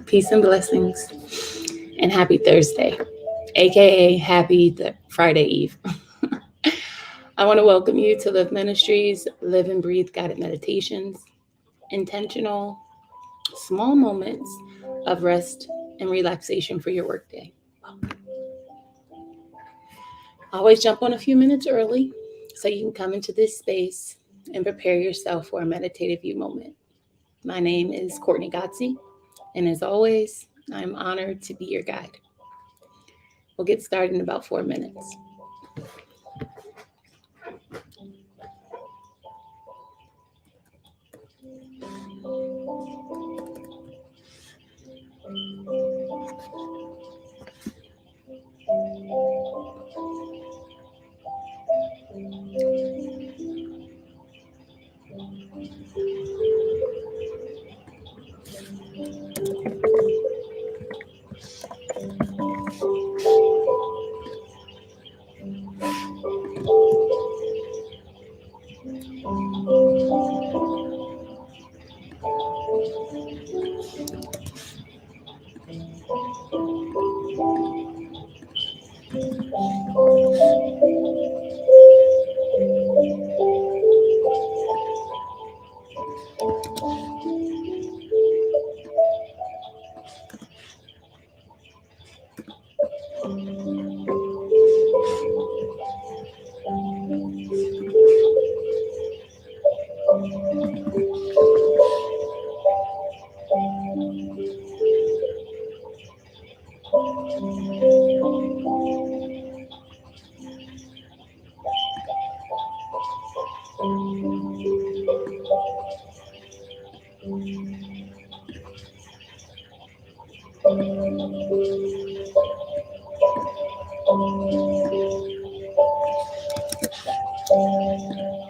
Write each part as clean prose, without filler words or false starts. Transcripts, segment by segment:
Peace and blessings, and happy Thursday, aka Friday Eve. I want to welcome you to Live Ministries, Live and Breathe Guided Meditations, intentional, small moments of rest and relaxation for your workday. Always jump on a few minutes early so you can come into this space and prepare yourself for a meditative you moment. My name is Courtney Gotzi, and as always, I'm honored to be your guide. We'll get started in about 4 minutes.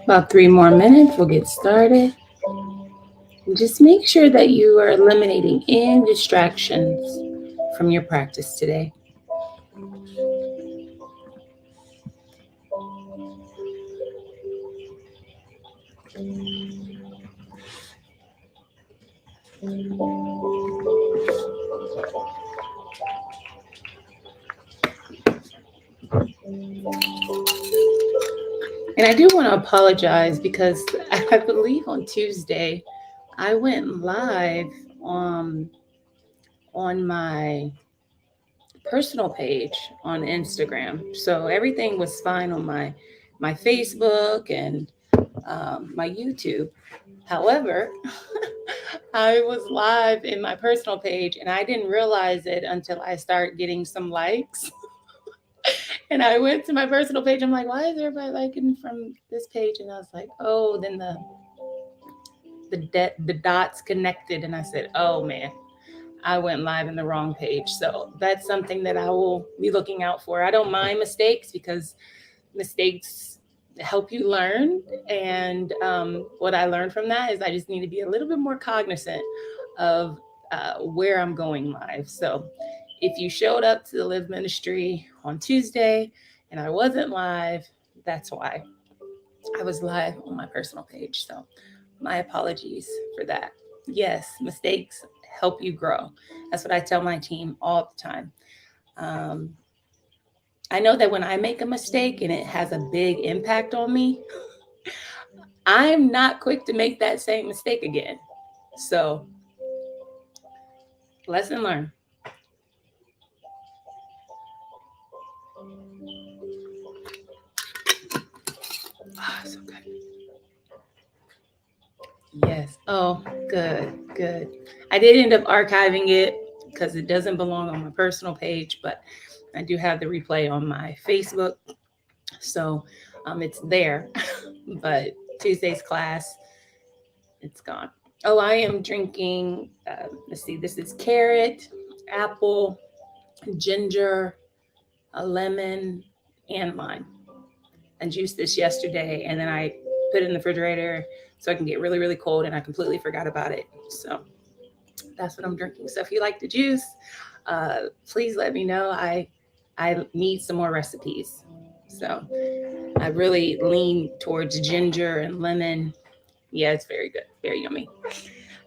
About 3 more minutes, we'll get started. And just make sure that you are eliminating any distractions from your practice today. And I do want to apologize because I believe on Tuesday I went live um, on my personal page on Instagram. So everything was fine on my Facebook and my YouTube. However, I was live in my personal page and I didn't realize it until I started getting some likes. And I went to my personal page. I'm like, why is everybody liking from this page? And I was like, oh, then the dots connected, and I said, oh man, I went live in the wrong page. So that's something that I will be looking out for. I don't mind mistakes because mistakes help you learn. And what I learned from that is I just need to be a little bit more cognizant of where I'm going live. So if you showed up to the Live Ministry on Tuesday and I wasn't live, that's why. I was live on my personal page. So my apologies for that. Yes, mistakes help you grow. That's what I tell my team all the time. Um, I know that when I make a mistake and it has a big impact on me, I'm not quick to make that same mistake again. So, lesson learned. Oh, so good. Yes. Oh, good, good. I did end up archiving it because it doesn't belong on my personal page, but I do have the replay on my Facebook. So it's there. But Tuesday's class, it's gone. Oh, I am drinking, let's see, this is carrot, apple, ginger, a lemon, and lime. I juiced this yesterday and then I put it in the refrigerator so I can get really, really cold, and I completely forgot about it. So that's what I'm drinking. So if you like the juice, please let me know. I need some more recipes. So I really lean towards ginger and lemon. Yeah, it's very good, very yummy.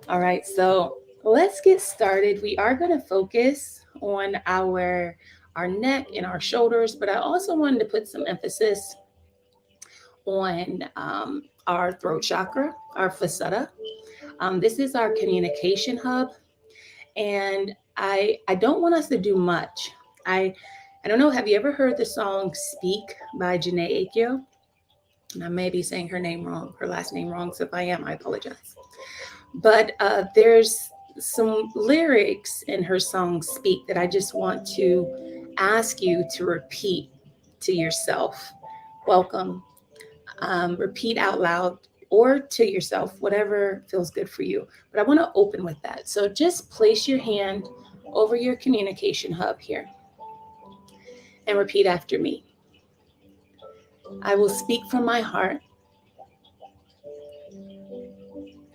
All right, so let's get started. We are going to focus on our neck and our shoulders, but I also wanted to put some emphasis on our throat chakra, our faceta. This is our communication hub, and I don't want us to do much. I I don't know. Have you ever heard the song "Speak" by Janae Aiko? And I may be saying her name wrong, her last name wrong. So if I am, I apologize. But there's some lyrics in her song "Speak" that I just want to ask you to repeat to yourself. Welcome. Repeat out loud or to yourself, whatever feels good for you. But I want to open with that. So just place your hand over your communication hub here and repeat after me. I will speak from my heart.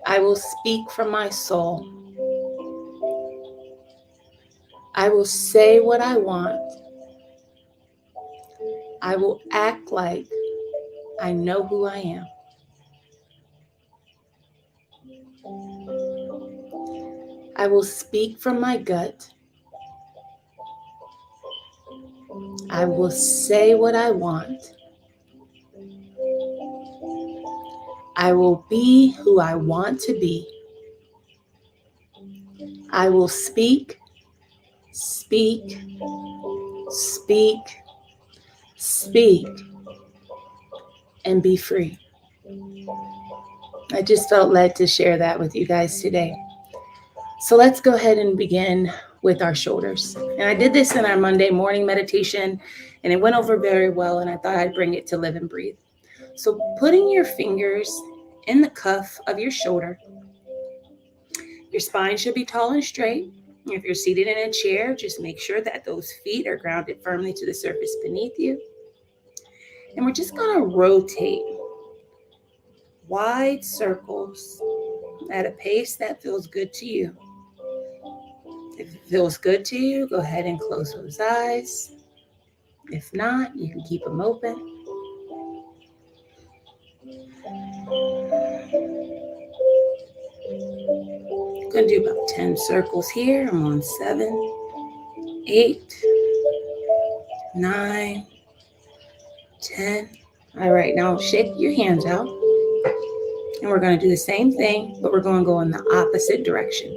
I will speak from my soul. I will say what I want. I will act like I know who I am. I will speak from my gut. I will say what I want. I will be who I want to be. I will speak, speak, speak, speak, and be free. I just felt led to share that with you guys today. So let's go ahead and begin with our shoulders. And I did this in our Monday morning meditation, and it went over very well, and I thought I'd bring it to live and breathe. So putting your fingers in the cuff of your shoulder, your spine should be tall and straight. If you're seated in a chair, just make sure that those feet are grounded firmly to the surface beneath you. And we're just going to rotate wide circles at a pace that feels good to you. If it feels good to you, go ahead and close those eyes. If not, you can keep them open. I'm going to do about 10 circles here. I'm on 7, 8, 9, 10. All right, now shake your hands out. And we're going to do the same thing, but we're going to go in the opposite direction.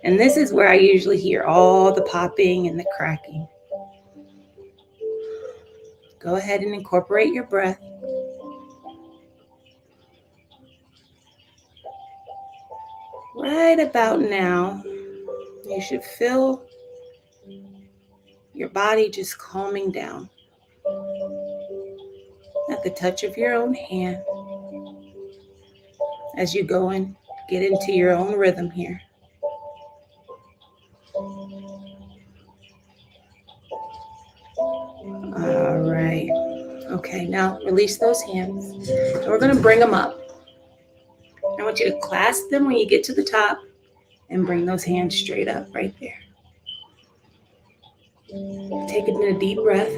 And this is where I usually hear all the popping and the cracking. Go ahead and incorporate your breath. Right about now, you should feel your body just calming down at the touch of your own hand as you go and get into your own rhythm here. All right. Okay, now release those hands. And we're going to bring them up. I want you to clasp them when you get to the top and bring those hands straight up right there. Take a deep breath.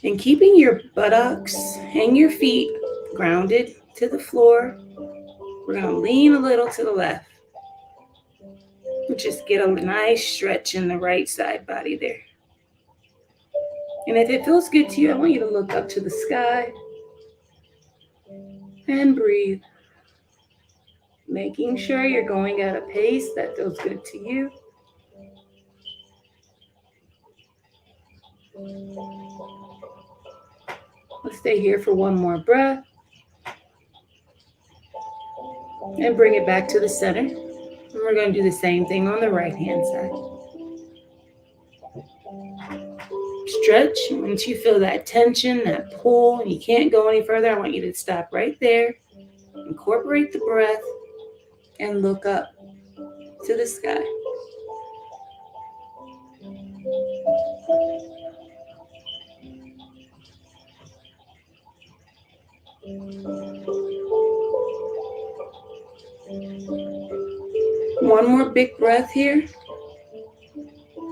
And keeping your buttocks and your feet grounded to the floor, we're going to lean a little to the left. Just get a nice stretch in the right side body there. And if it feels good to you, I want you to look up to the sky and breathe. Making sure you're going at a pace that feels good to you. Let's stay here for one more breath. And bring it back to the center. And we're going to do the same thing on the right hand side. Stretch. Once you feel that tension, that pull, and you can't go any further, I want you to stop right there. Incorporate the breath and look up to the sky. One more big breath here.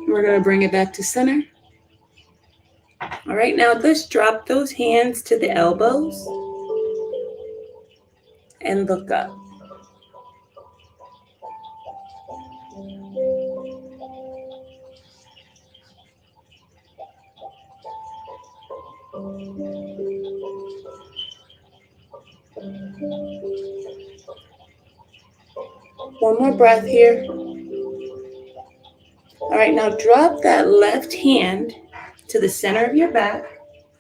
We're going to bring it back to center. All right, now let's drop those hands to the elbows and look up. One more breath here. All right, now drop that left hand to the center of your back.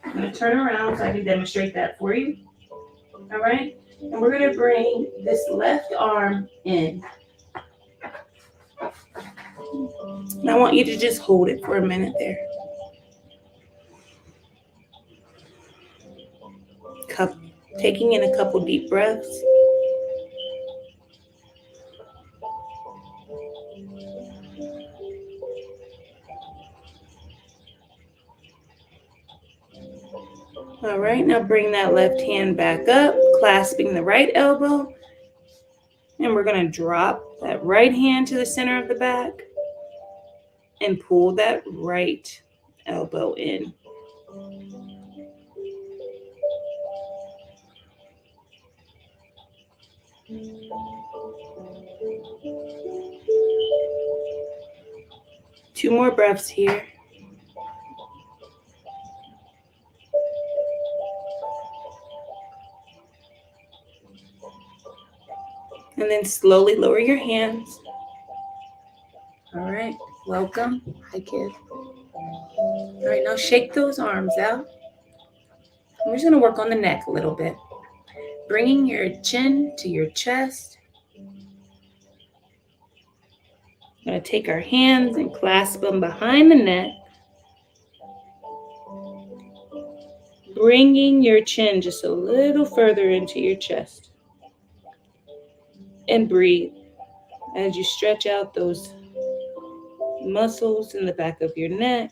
I'm going to turn around so I can demonstrate that for you. All right, and we're going to bring this left arm in. And I want you to just hold it for a minute there. Taking in a couple deep breaths. All right, now bring that left hand back up, clasping the right elbow. And we're going to drop that right hand to the center of the back and pull that right elbow in. Two more breaths here. And then slowly lower your hands. All right, welcome. Hi, kid. All right, now shake those arms out. We're just going to work on the neck a little bit. Bringing your chin to your chest. We're going to take our hands and clasp them behind the neck. Bringing your chin just a little further into your chest. And breathe as you stretch out those muscles in the back of your neck.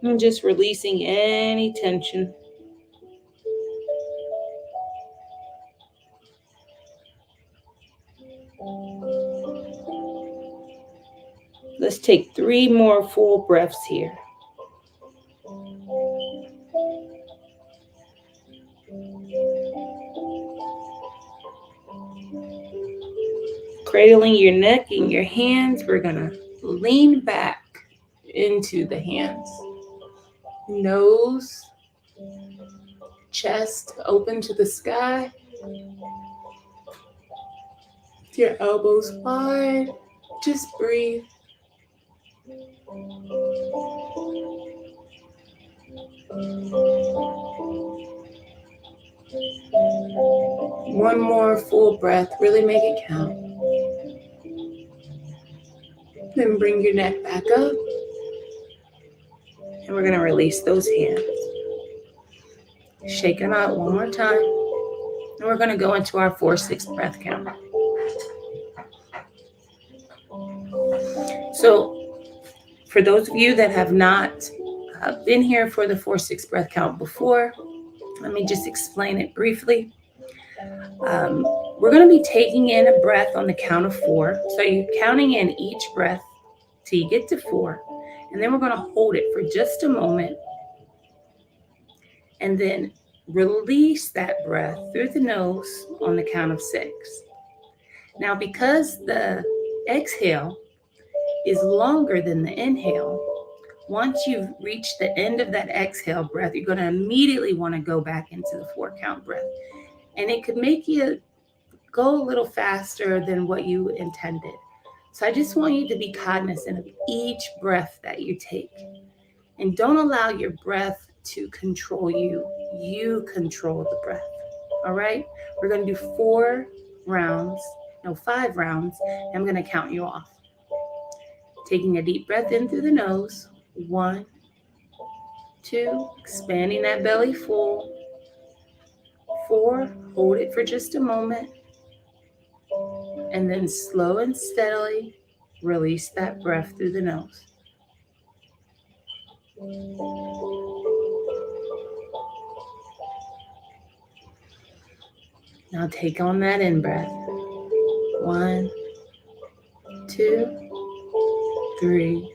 And just releasing any tension. Let's take 3 more full breaths here. Cradling your neck in your hands, we're going to lean back into the hands. Nose, chest open to the sky. Your elbows wide. Just breathe. One more full breath. Really make it count. Then bring your neck back up. And we're going to release those hands. Shake them out one more time. And we're going to go into our 4-6 breath count. So for those of you that have not been here for the 4-6 breath count before, let me just explain it briefly. We're going to be taking in a breath on the count of 4. So you're counting in each breath till you get to 4. And then we're going to hold it for just a moment. And then release that breath through the nose on the count of 6. Now, because the exhale is longer than the inhale, once you've reached the end of that exhale breath, you're going to immediately want to go back into the 4 count breath. And it could make you go a little faster than what you intended. So I just want you to be cognizant of each breath that you take. And don't allow your breath to control you. You control the breath. All right? We're going to do 5 rounds. I'm going to count you off. Taking a deep breath in through the nose. 1, 2, expanding that belly full. 4, hold it for just a moment. And then slow and steadily release that breath through the nose. Now take on that in-breath. 1, 2, 3,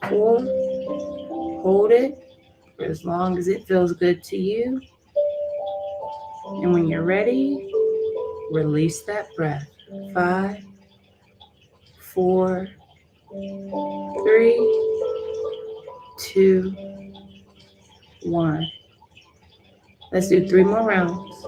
4. Hold it for as long as it feels good to you. And when you're ready, release that breath. 5, 4, 3, 2, 1. Let's do 3 more rounds.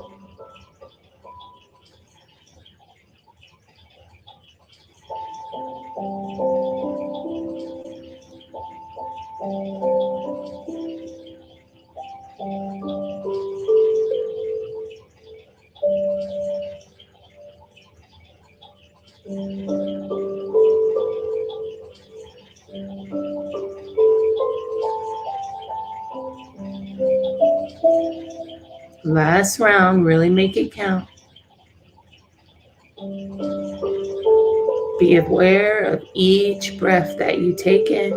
Last round, really make it count. Be aware of each breath that you take in,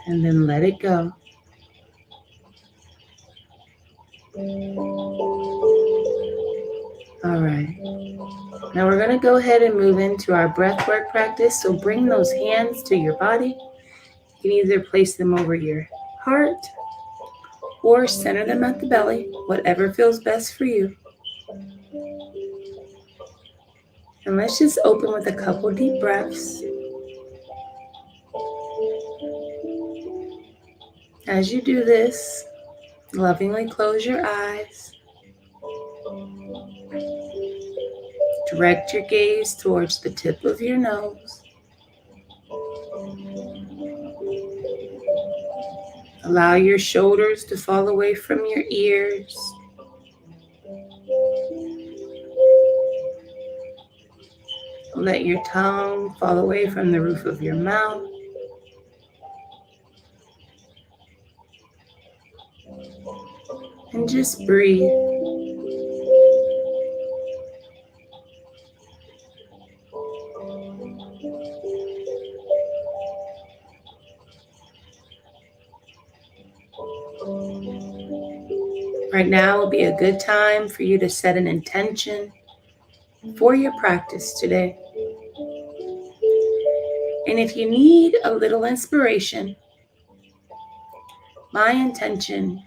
and then let it go. All right. Now we're going to go ahead and move into our breath work practice. So bring those hands to your body. You can either place them over your heart or center them at the belly, whatever feels best for you. And let's just open with a couple deep breaths. As you do this, lovingly close your eyes. Direct your gaze towards the tip of your nose. Allow your shoulders to fall away from your ears. Let your tongue fall away from the roof of your mouth. And just breathe. Right now will be a good time for you to set an intention for your practice today. And if you need a little inspiration, my intention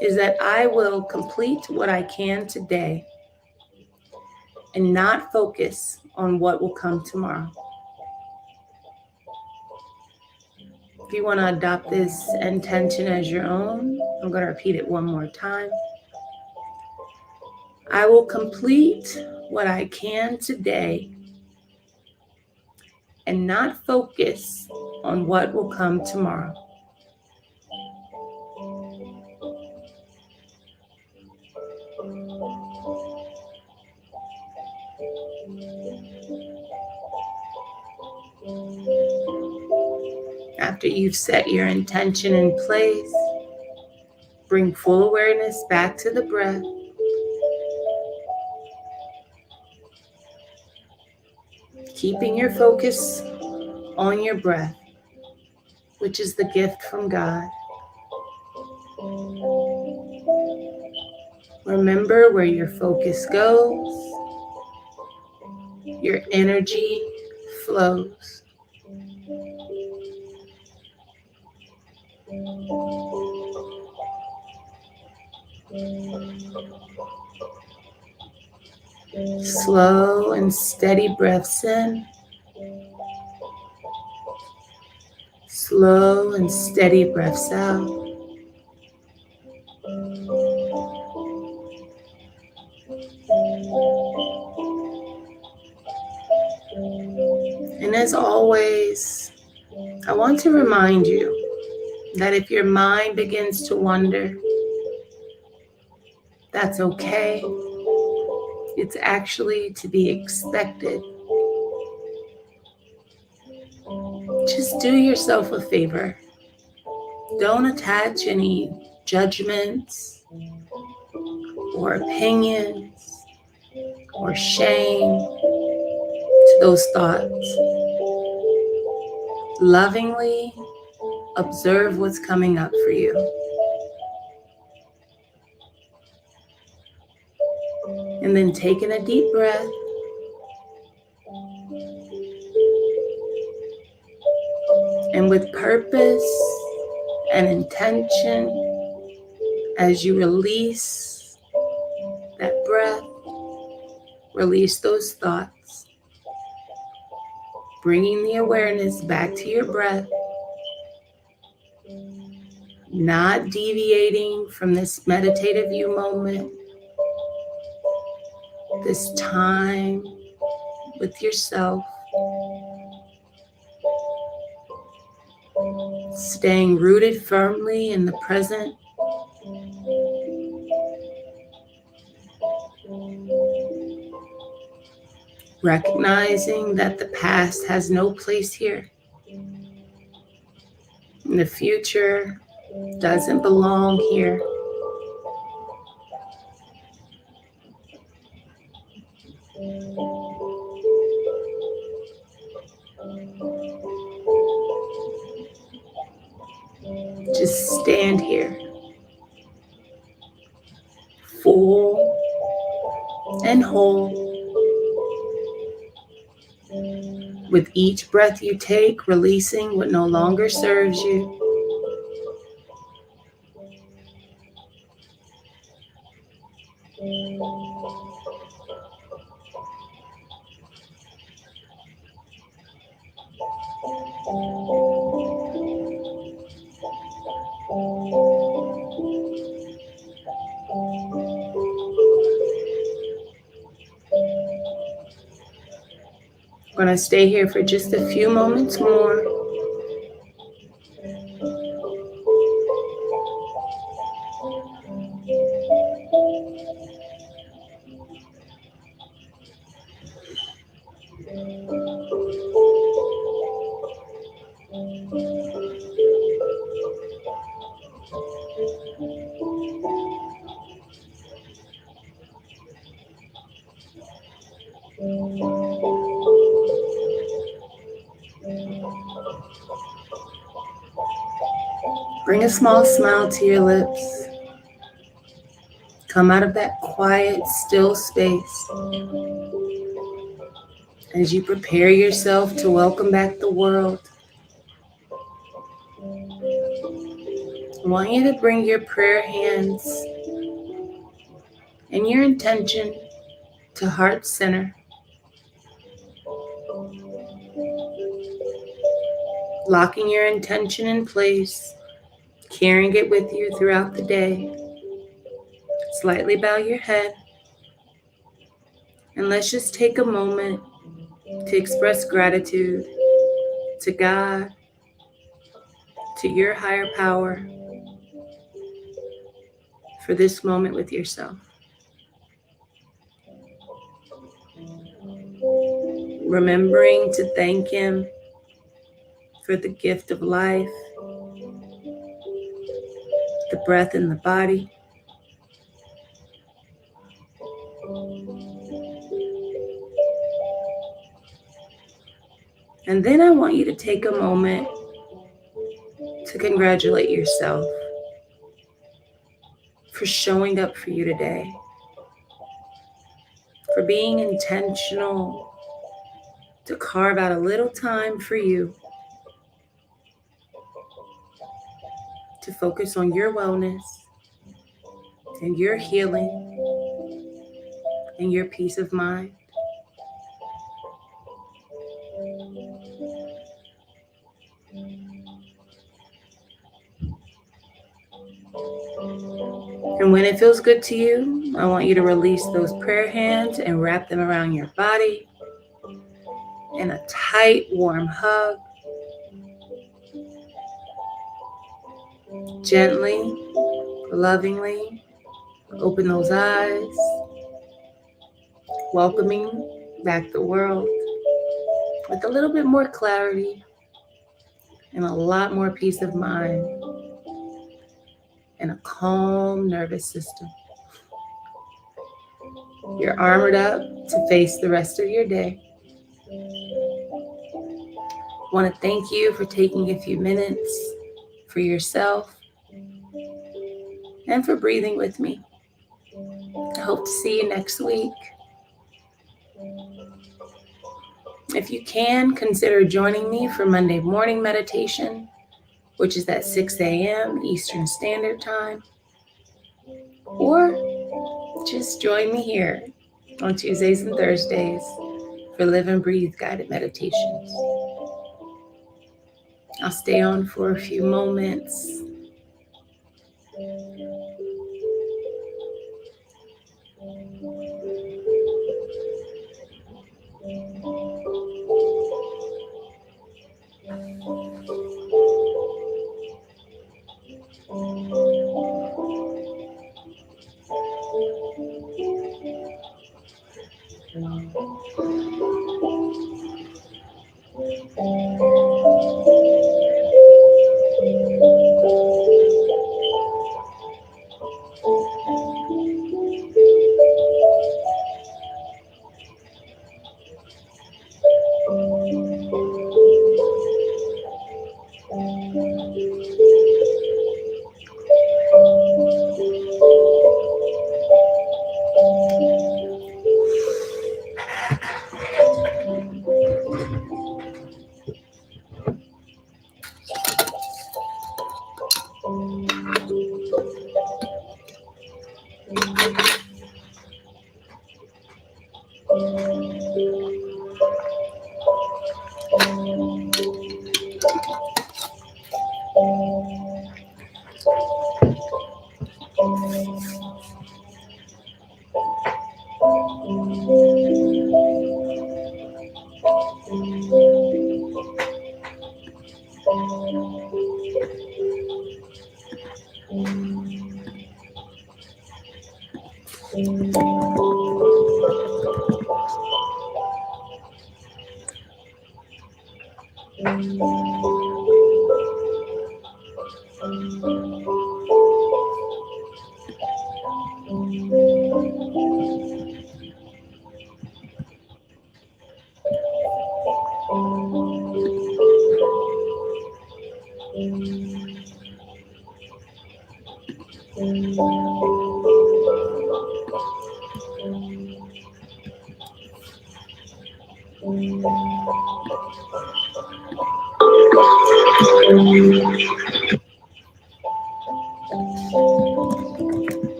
is that I will complete what I can today and not focus on what will come tomorrow. If you want to adopt this intention as your own, I'm going to repeat it one more time. I will complete what I can today and not focus on what will come tomorrow. After you've set your intention in place, bring full awareness back to the breath. Keeping your focus on your breath, which is the gift from God. Remember where your focus goes, your energy flows. Slow and steady breaths in. Slow and steady breaths out. And as always, I want to remind you that if your mind begins to wander, that's okay. It's actually to be expected. Just do yourself a favor. Don't attach any judgments or opinions or shame to those thoughts. Lovingly observe what's coming up for you. And then taking a deep breath. And with purpose and intention, as you release that breath, release those thoughts, bringing the awareness back to your breath, not deviating from this meditative you moment, this time with yourself, staying rooted firmly in the present. Recognizing that the past has no place here. And the future doesn't belong here. Just stand here, full and whole. With each breath you take, releasing what no longer serves you. We're going to stay here for just a few moments more. Bring a small smile to your lips. Come out of that quiet, still space as you prepare yourself to welcome back the world. I want you to bring your prayer hands and your intention to heart center, locking your intention in place, carrying it with you throughout the day. Slightly bow your head, and let's just take a moment to express gratitude to God, to your higher power, for this moment with yourself. Remembering to thank Him for the gift of life, the breath in the body. And then I want you to take a moment to congratulate yourself for showing up for you today, for being intentional to carve out a little time for you to focus on your wellness and your healing and your peace of mind. And when it feels good to you, I want you to release those prayer hands and wrap them around your body in a tight, warm hug. Gently, lovingly, open those eyes, welcoming back the world with a little bit more clarity and a lot more peace of mind and a calm nervous system. You're armored up to face the rest of your day. I want to thank you for taking a few minutes for yourself and for breathing with me. I hope to see you next week. If you can, consider joining me for Monday morning meditation, which is at 6 a.m. Eastern Standard Time. Or just join me here on Tuesdays and Thursdays for Live and Breathe guided meditations. I'll stay on for a few moments.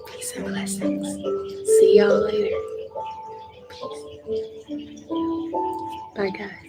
Peace and blessings. See y'all later. Peace. Bye, guys.